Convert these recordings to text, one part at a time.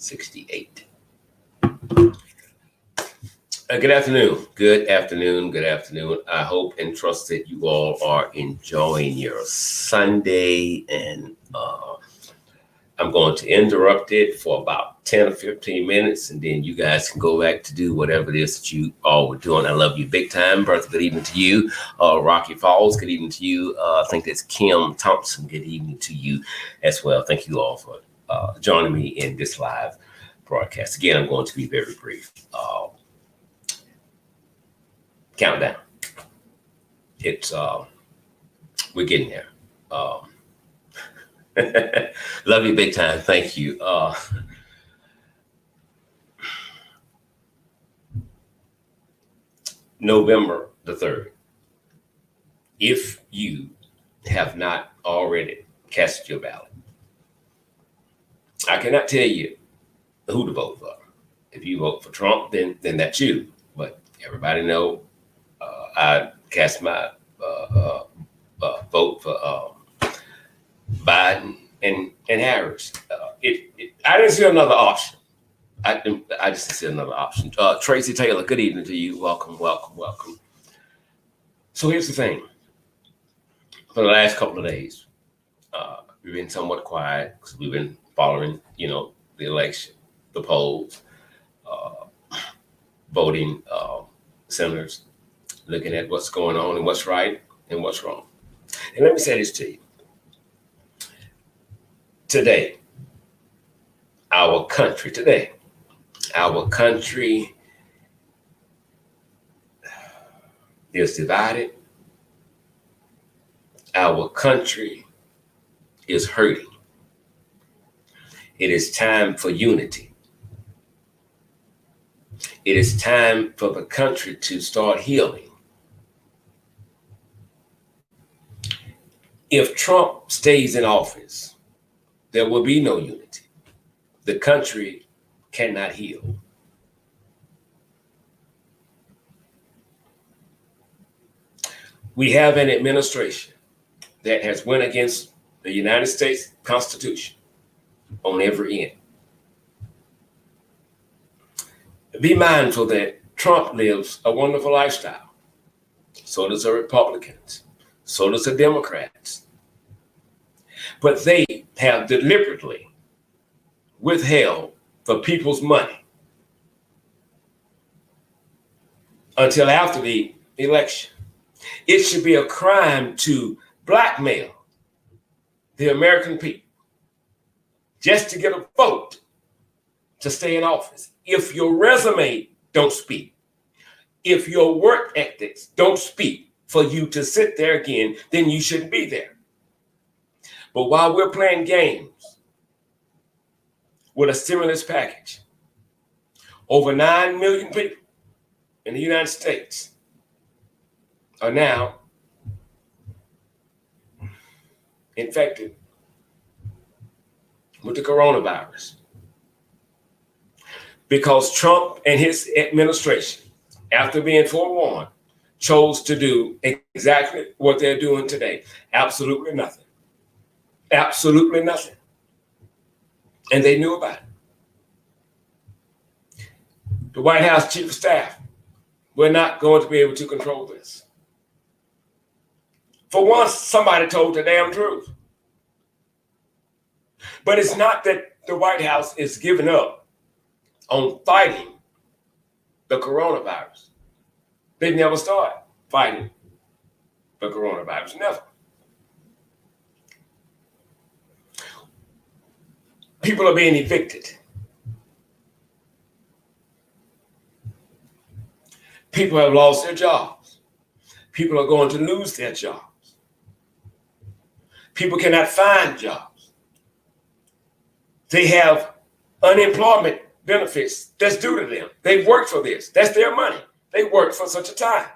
68. Good afternoon. Good afternoon. Good afternoon. I hope and trust that you all are enjoying your Sunday, and I'm going to interrupt it for about 10 or 15 minutes, and then you guys can go back to do whatever it is that you all were doing. I love you big time. Bertha, good evening to you. Rocky Falls, good evening to you. I think that's Kim Thompson. Good evening to you as well. Thank you all for joining me in this live broadcast. Again, I'm going to be very brief. Countdown. It's we're getting there. Love you big time. Thank you. November the 3rd. If you have not already cast your ballot, I cannot tell you who to vote for. If you vote for Trump, then that's you. But everybody know I cast my vote for Biden and Harris. I didn't see another option. I just didn't see another option. Tracy Taylor, good evening to you. Welcome, welcome, welcome. So here's the thing. For the last couple of days, we've been somewhat quiet because we've been following, the election, the polls, voting senators, looking at what's going on and what's right and what's wrong. And let me say this to you. Today, our country is divided. Our country is hurting. It is time for unity. It is time for the country to start healing. If Trump stays in office, there will be no unity. The country cannot heal. We have an administration that has went against the United States Constitution on every end. Be mindful that Trump lives a wonderful lifestyle. So does the Republicans. So does the Democrats. But they have deliberately withheld the people's money until after the election. It should be a crime to blackmail the American people just to get a vote to stay in office. If your resume don't speak, if your work ethics don't speak for you to sit there again, then you shouldn't be there. But while we're playing games with a stimulus package, over 9 million people in the United States are now infected with the coronavirus because Trump and his administration, after being forewarned, chose to do exactly what they're doing today. Absolutely nothing. Absolutely nothing. And they knew about it. The White House Chief of Staff, we're not going to be able to control this. For once, somebody told the damn truth. But it's not that the White House is giving up on fighting the coronavirus. They never start fighting the coronavirus, never. People are being evicted. People have lost their jobs. People are going to lose their jobs. People cannot find jobs. They have unemployment benefits that's due to them. They've worked for this. That's their money. They worked for such a time,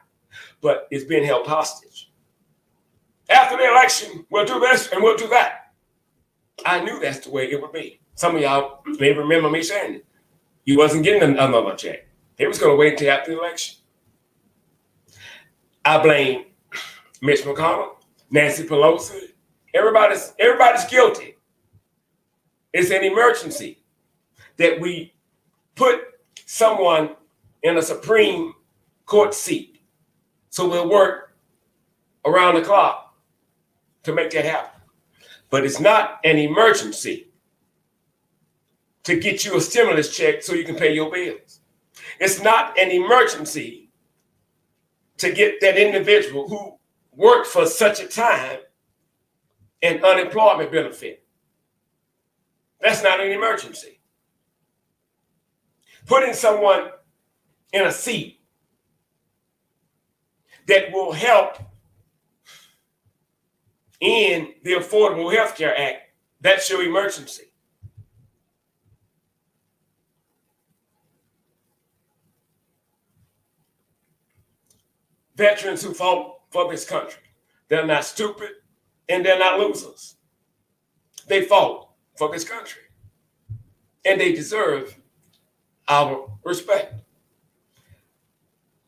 but it's being held hostage. After the election, we'll do this and we'll do that. I knew that's the way it would be. Some of y'all may remember me saying it. You wasn't getting another check. They was going to wait until after the election. I blame Mitch McConnell, Nancy Pelosi. Everybody's guilty. It's an emergency. that we put someone in a Supreme Court seat. So we'll work around the clock to make that happen. But it's not an emergency to get you a stimulus check so you can pay your bills. It's not an emergency to get that individual who worked for such a time an unemployment benefit. That's not an emergency. Putting someone in a seat that will help in the Affordable Health Care Act, that's your emergency. Veterans who fought for this country, they're not stupid and they're not losers. They fought for this country and they deserve our respect.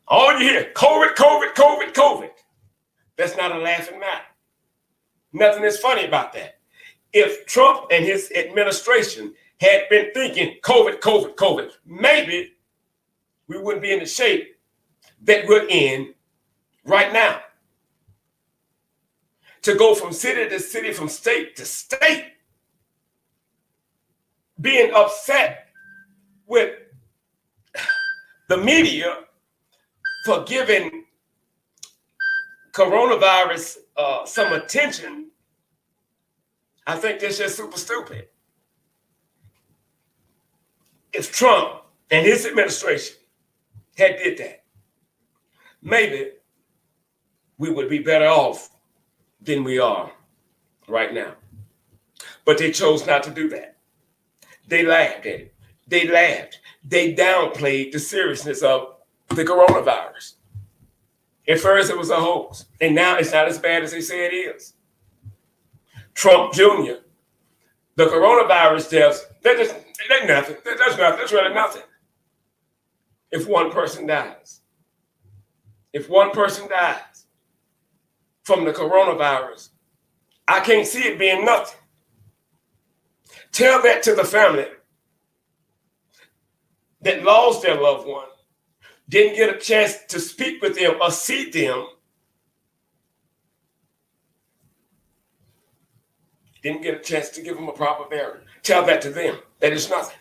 All you hear, COVID, COVID, COVID, COVID. That's not a laughing matter. Nothing is funny about that. If Trump and his administration had been thinking COVID, COVID, COVID, maybe we wouldn't be in the shape that we're in right now. To go from city to city, from state to state, being upset with the media for giving coronavirus some attention, I think that's just super stupid. If Trump and his administration had did that, maybe we would be better off than we are right now. But they chose not to do that. They laughed at it. They laughed. They downplayed the seriousness of the coronavirus. At first it was a hoax, and now it's not as bad as they say it is. Trump Jr., the coronavirus deaths, they're nothing. That's nothing. That's really nothing. If one person dies, from the coronavirus, I can't see it being nothing. Tell that to the family that lost their loved one, didn't get a chance to speak with them or see them, didn't get a chance to give them a proper burial. Tell that to them. That is nothing.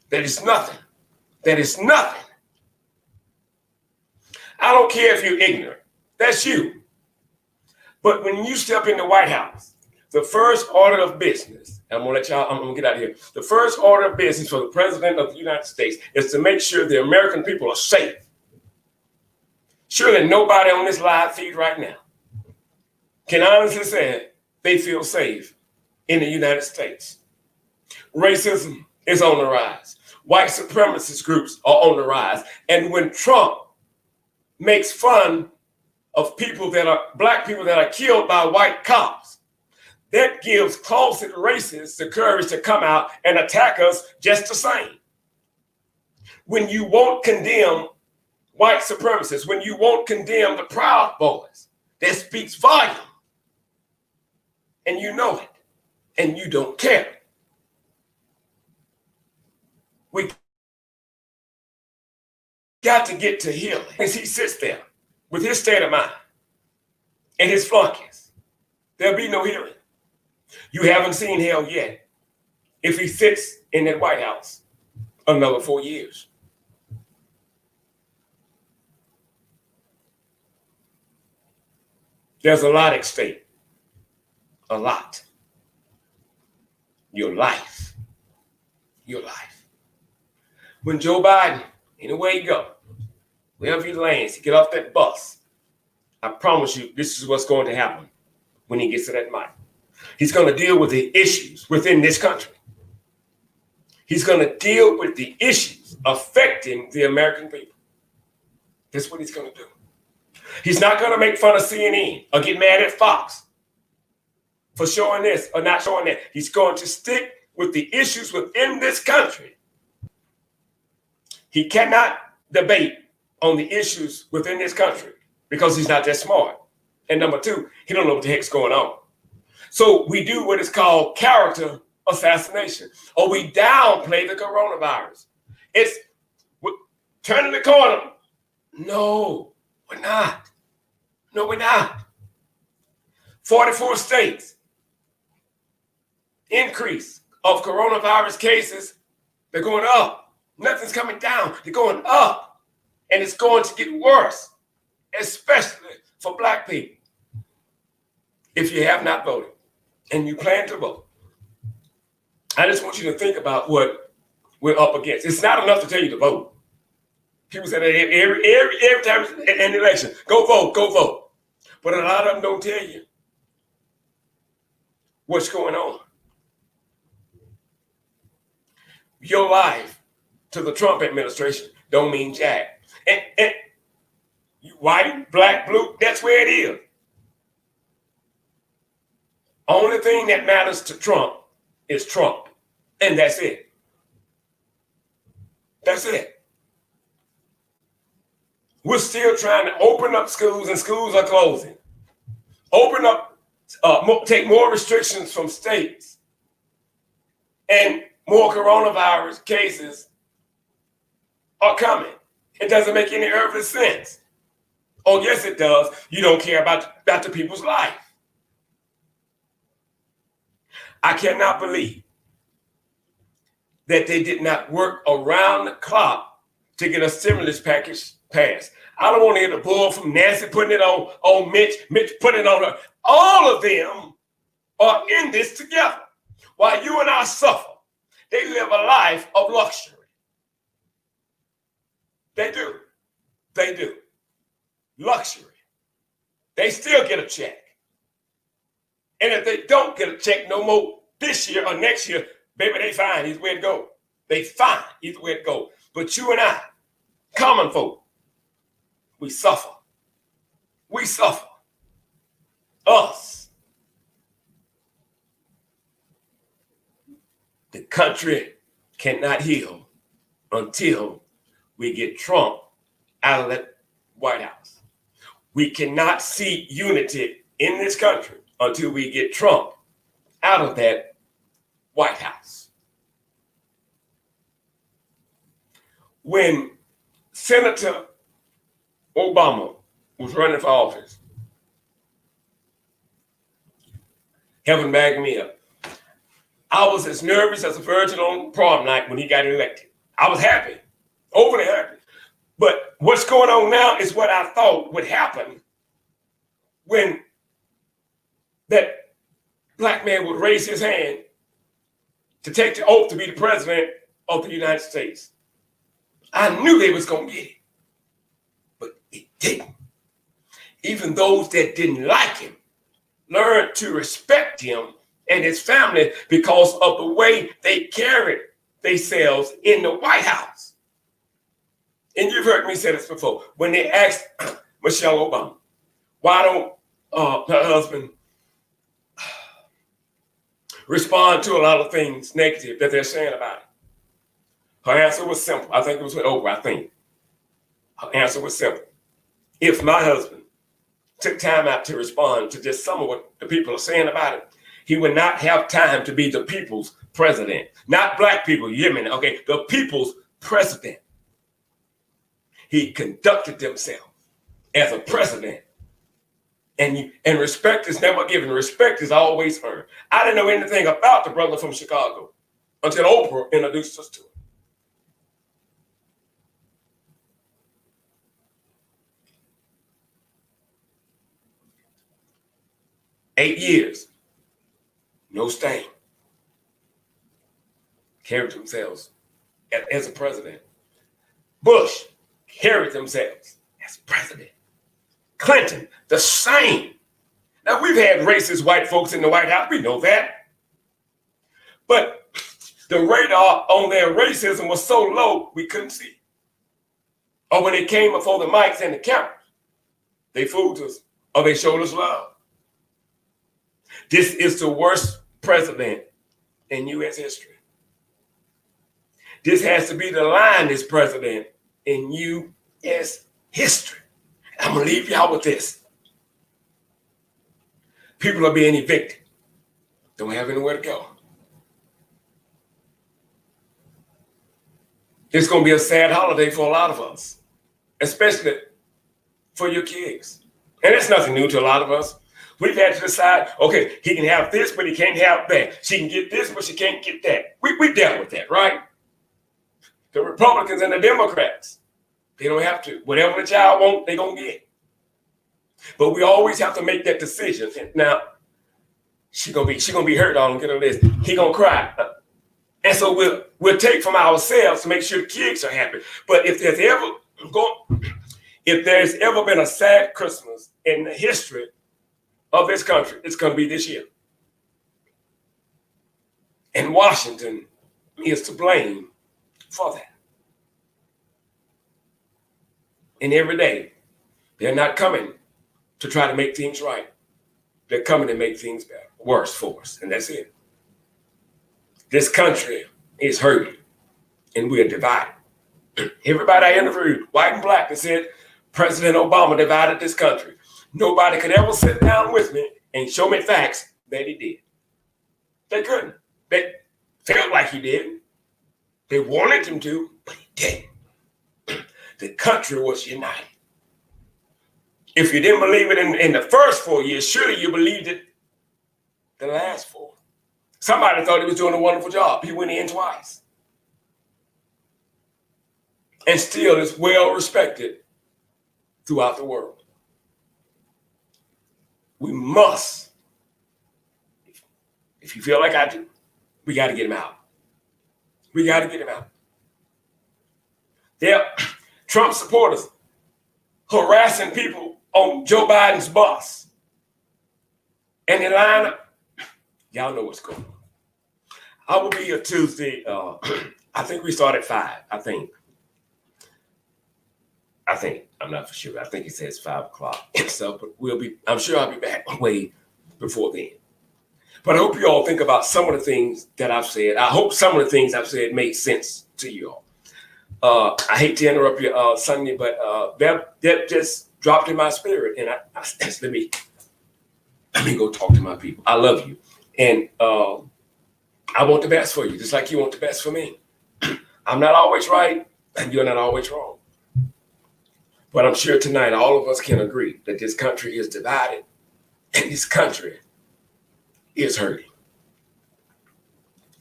That is nothing. That is nothing. I don't care if you're ignorant. That's you. But when you step in the White House, the first order of business, I'm gonna get out of here. The first order of business for the President of the United States is to make sure the American people are safe. Surely nobody on this live feed right now can honestly say they feel safe in the United States. Racism is on the rise. White supremacist groups are on the rise. And when Trump makes fun of black people that are killed by white cops, that gives closet racists the courage to come out and attack us just the same. When you won't condemn white supremacists, when you won't condemn the Proud Boys, that speaks volume. And you know it, and you don't care. We got to get to healing. As he sits there with his state of mind and his flunkies, there'll be no healing. You haven't seen hell yet if he sits in that White House another 4 years. There's a lot at stake. A lot. Your life. Your life. When Joe Biden, anywhere you go, wherever he lands, he get off that bus, I promise you this is what's going to happen when he gets to that mic. He's going to deal with the issues within this country. He's going to deal with the issues affecting the American people. That's what he's going to do. He's not going to make fun of CNN or get mad at Fox for showing this or not showing that. He's going to stick with the issues within this country. He cannot debate on the issues within this country because he's not that smart. And number two, he don't know what the heck's going on. So we do what is called character assassination, or we downplay the coronavirus. It's turning the corner. No, we're not. No, we're not. 44 states, increase of coronavirus cases. They're going up. Nothing's coming down. They're going up. And it's going to get worse, especially for Black people. If you have not voted and you plan to vote, I just want you to think about what we're up against. It's not enough to tell you to vote. People say that every time in an election, go vote, go vote. But a lot of them don't tell you what's going on. Your life to the Trump administration don't mean jack. And white, black, blue, that's where it is. Only thing that matters to Trump is Trump. And that's it. That's it. We're still trying to open up schools, and schools are closing. Open up, take more restrictions from states, and more coronavirus cases are coming. It doesn't make any earthly sense. Oh, yes, it does. You don't care about the people's life. I cannot believe that they did not work around the clock to get a stimulus package passed. I don't want to hear the bull from Nancy putting it on Mitch putting it on her. All of them are in this together. While you and I suffer, they live a life of luxury. They do. They do. Luxury. They still get a check. And if they don't get a check no more this year or next year, baby, they fine. Either way to go. They fine. Either way to go. But you and I, common folk, we suffer. We suffer. Us. The country cannot heal until we get Trump out of that White House. We cannot see unity in this country until we get Trump out of that White House. When Senator Obama was running for office, heaven bagged me up. I was as nervous as a virgin on prom night when he got elected. I was happy, overly happy. But what's going on now is what I thought would happen when that Black man would raise his hand to take the oath to be the president of the United States. I knew they was going to get it, but it didn't. Even those that didn't like him learned to respect him and his family because of the way they carried themselves in the White House. And you've heard me say this before. When they asked Michelle Obama, why don't her husband respond to a lot of things negative that they're saying about it? Her answer was simple. I think it was with Oprah, I think. Her answer was simple. If my husband took time out to respond to just some of what the people are saying about it, he would not have time to be the people's president. Not Black people, you hear me? Okay, the people's president. He conducted himself as a president. And respect is never given. Respect is always earned. I didn't know anything about the brother from Chicago until Oprah introduced us to him. Eight years, no stain. Carried themselves as a president. Bush carried themselves as president. Clinton, the same. Now, we've had racist white folks in the White House. We know that. But the radar on their racism was so low, we couldn't see. Or when it came before the mics and the cameras, they fooled us or they showed us love. This is the worst president in U.S. history. This has to be the linest president in U.S. history. I'm going to leave y'all with this. People are being evicted. Don't have anywhere to go. It's going to be a sad holiday for a lot of us, especially for your kids. And it's nothing new to a lot of us. We've had to decide, okay, he can have this, but he can't have that. She can get this, but she can't get that. We dealt with that, right? The Republicans and the Democrats, they don't have to. Whatever the child wants, they're going to get. But we always have to make that decision. Now, she's gonna be hurt on get on this. He gonna cry. And so we'll take from ourselves to make sure the kids are happy. But if there's ever been a sad Christmas in the history of this country, it's gonna be this year. And Washington is to blame for that. And every day, they're not coming to try to make things right. They're coming to make things better, worse for us, and that's it. This country is hurting, and we are divided. Everybody I interviewed, white and black, that said President Obama divided this country. Nobody could ever sit down with me and show me facts that he did. They couldn't. They felt like he did. They wanted him to, but he didn't. The country was united. If you didn't believe it in the first 4 years, surely you believed it the last 4. Somebody thought he was doing a wonderful job. He went in twice. And still is well respected throughout the world. We must, if you feel like I do, we got to get him out. We got to get him out. They're Trump supporters harassing people on Joe Biden's bus. And they line up. Y'all know what's going on. I will be here Tuesday. I think we start at 5. I think. I'm not for sure. I think he says 5 o'clock. So, but I'm sure I'll be back way before then. But I hope you all think about some of the things that I've said. I hope some of the things I've said made sense to you all. I hate to interrupt you, Sunday, but that just dropped in my spirit, and I let me go talk to my people. I love you, and I want the best for you, just like you want the best for me. I'm not always right, and you're not always wrong. But I'm sure tonight all of us can agree that this country is divided, and this country is hurting.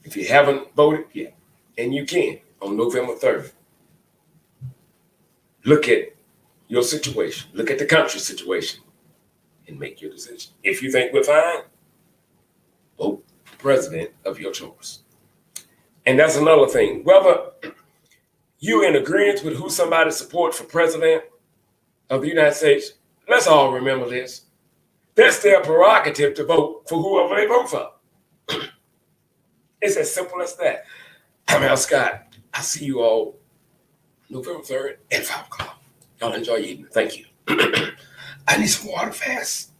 If you haven't voted yet, and you can on November 3rd, look at your situation, look at the country situation, and make your decision. If you think we're fine, vote the president of your choice. And that's another thing. Whether you're in agreement with who somebody supports for president of the United States, let's all remember this. That's their prerogative to vote for whoever they vote for. It's as simple as that. I'm Al Scott. I see you all November 3rd at 5 o'clock. Y'all enjoy your evening. Thank you. I need some water fast.